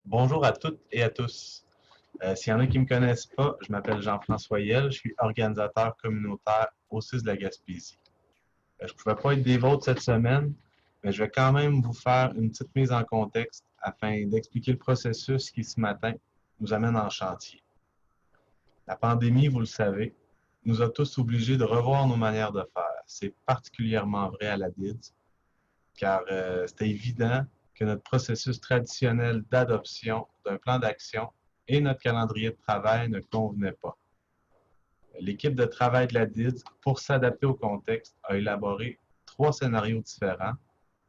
Bonjour à toutes et à tous. S'il y en a qui ne me connaissent pas, je m'appelle Jean-François Yel, je suis organisateur communautaire au CIS de la Gaspésie. Je ne pouvais pas être des vôtres cette semaine, mais je vais quand même vous faire une petite mise en contexte afin d'expliquer le processus qui, ce matin, nous amène en chantier. La pandémie, vous le savez, nous a tous obligés de revoir nos manières de faire. C'est particulièrement vrai à la DIDS, car c'était évident que notre processus traditionnel d'adoption d'un plan d'action et notre calendrier de travail ne convenaient pas. L'équipe de travail de la DIDS, pour s'adapter au contexte, a élaboré 3 scénarios différents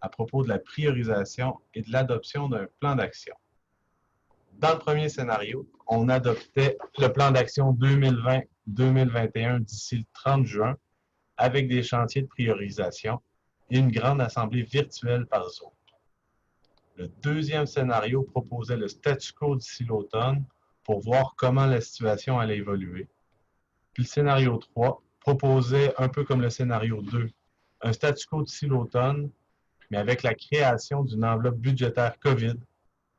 à propos de la priorisation et de l'adoption d'un plan d'action. Dans le premier scénario, on adoptait le plan d'action 2020-2021 d'ici le 30 juin avec des chantiers de priorisation et une grande assemblée virtuelle par Zoom. Le deuxième scénario proposait le statu quo d'ici l'automne pour voir comment la situation allait évoluer. Puis le scénario 3 proposait, un peu comme le scénario 2, un statu quo d'ici l'automne, mais avec la création d'une enveloppe budgétaire COVID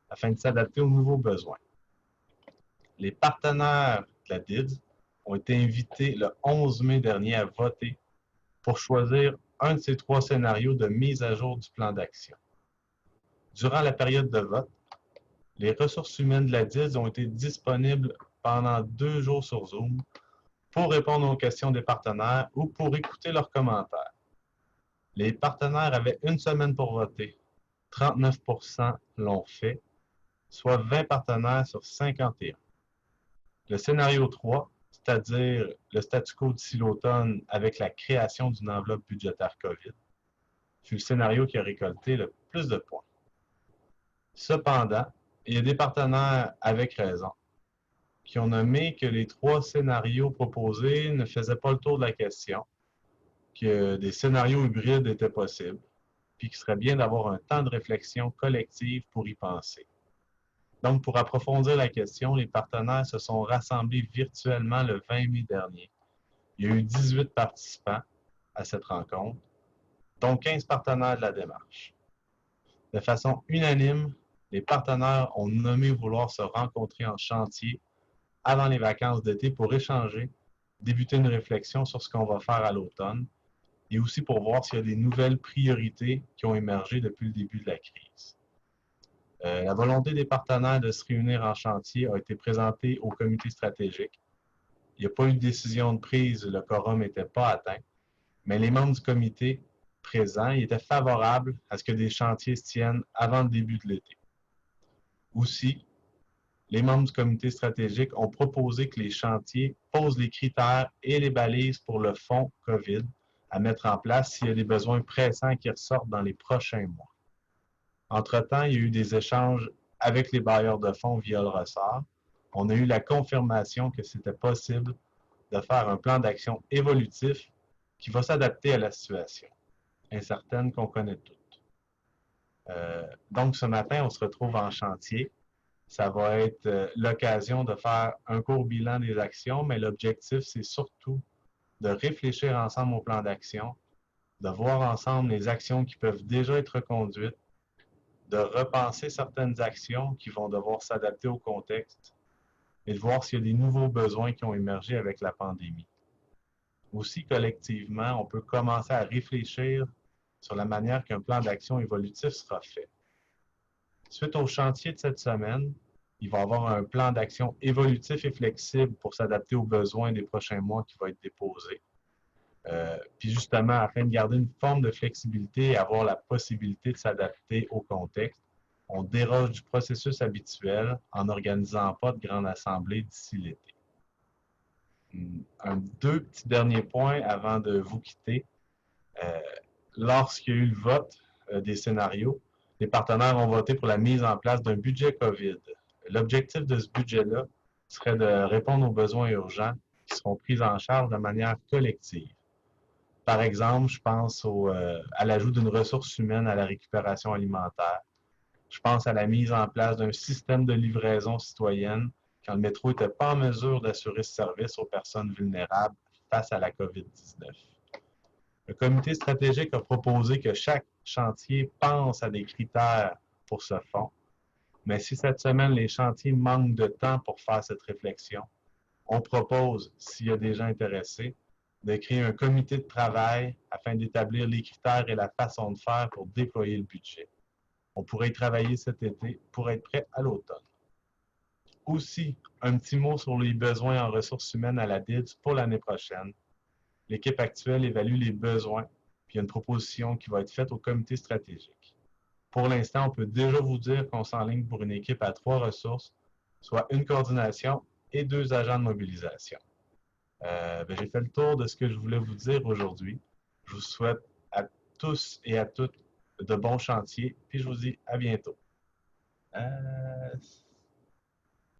afin de s'adapter aux nouveaux besoins. Les partenaires de la DIDS ont été invités le 11 mai dernier à voter pour choisir un de ces 3 scénarios de mise à jour du plan d'action. Durant la période de vote, les ressources humaines de la DIDS ont été disponibles pendant 2 jours sur Zoom pour répondre aux questions des partenaires ou pour écouter leurs commentaires. Les partenaires avaient une semaine pour voter. 39% l'ont fait, soit 20 partenaires sur 51. Le scénario 3, c'est-à-dire le statu quo d'ici l'automne avec la création d'une enveloppe budgétaire COVID, fut le scénario qui a récolté le plus de points. Cependant, il y a des partenaires avec raison qui ont nommé que les 3 scénarios proposés ne faisaient pas le tour de la question, que des scénarios hybrides étaient possibles, puis qu'il serait bien d'avoir un temps de réflexion collective pour y penser. Donc, pour approfondir la question, les partenaires se sont rassemblés virtuellement le 20 mai dernier. Il y a eu 18 participants à cette rencontre, dont 15 partenaires de la démarche. De façon unanime, les partenaires ont nommé vouloir se rencontrer en chantier avant les vacances d'été pour échanger, débuter une réflexion sur ce qu'on va faire à l'automne et aussi pour voir s'il y a des nouvelles priorités qui ont émergé depuis le début de la crise. La volonté des partenaires de se réunir en chantier a été présentée au comité stratégique. Il n'y a pas eu de décision de prise, le quorum n'était pas atteint, mais les membres du comité présents étaient favorables à ce que des chantiers se tiennent avant le début de l'été. Aussi, les membres du comité stratégique ont proposé que les chantiers posent les critères et les balises pour le fonds COVID à mettre en place s'il y a des besoins pressants qui ressortent dans les prochains mois. Entre-temps, il y a eu des échanges avec les bailleurs de fonds via le ressort. On a eu la confirmation que c'était possible de faire un plan d'action évolutif qui va s'adapter à la situation incertaine qu'on connaît toutes. Donc, ce matin, on se retrouve en chantier. Ça va être l'occasion de faire un court bilan des actions, mais l'objectif, c'est surtout de réfléchir ensemble au plan d'action, de voir ensemble les actions qui peuvent déjà être conduites, de repenser certaines actions qui vont devoir s'adapter au contexte et de voir s'il y a des nouveaux besoins qui ont émergé avec la pandémie. Aussi, collectivement, on peut commencer à réfléchir sur la manière qu'un plan d'action évolutif sera fait. Suite au chantier de cette semaine, il va y avoir un plan d'action évolutif et flexible pour s'adapter aux besoins des prochains mois qui va être déposé. Puis justement, afin de garder une forme de flexibilité et avoir la possibilité de s'adapter au contexte, on déroge du processus habituel en n'organisant pas de grande assemblée d'ici l'été. Deux petits derniers points avant de vous quitter. Lorsqu'il y a eu le vote des scénarios, les partenaires ont voté pour la mise en place d'un budget COVID. L'objectif de ce budget-là serait de répondre aux besoins urgents qui seront pris en charge de manière collective. Par exemple, je pense à l'ajout d'une ressource humaine à la récupération alimentaire. Je pense à la mise en place d'un système de livraison citoyenne quand le métro n'était pas en mesure d'assurer ce service aux personnes vulnérables face à la COVID-19. Le comité stratégique a proposé que chaque chantier pense à des critères pour ce fonds, Mais si cette semaine, les chantiers manquent de temps pour faire cette réflexion, on propose, s'il y a des gens intéressés, de créer un comité de travail afin d'établir les critères et la façon de faire pour déployer le budget. On pourrait y travailler cet été pour être prêt à l'automne. Aussi, un petit mot sur les besoins en ressources humaines à la DIDS pour l'année prochaine. L'équipe actuelle évalue les besoins, puis il y a une proposition qui va être faite au comité stratégique. Pour l'instant, on peut déjà vous dire qu'on s'enligne pour une équipe à 3 ressources, soit une coordination et 2 agents de mobilisation. J'ai fait le tour de ce que je voulais vous dire aujourd'hui. Je vous souhaite à tous et à toutes de bons chantiers, puis je vous dis à bientôt.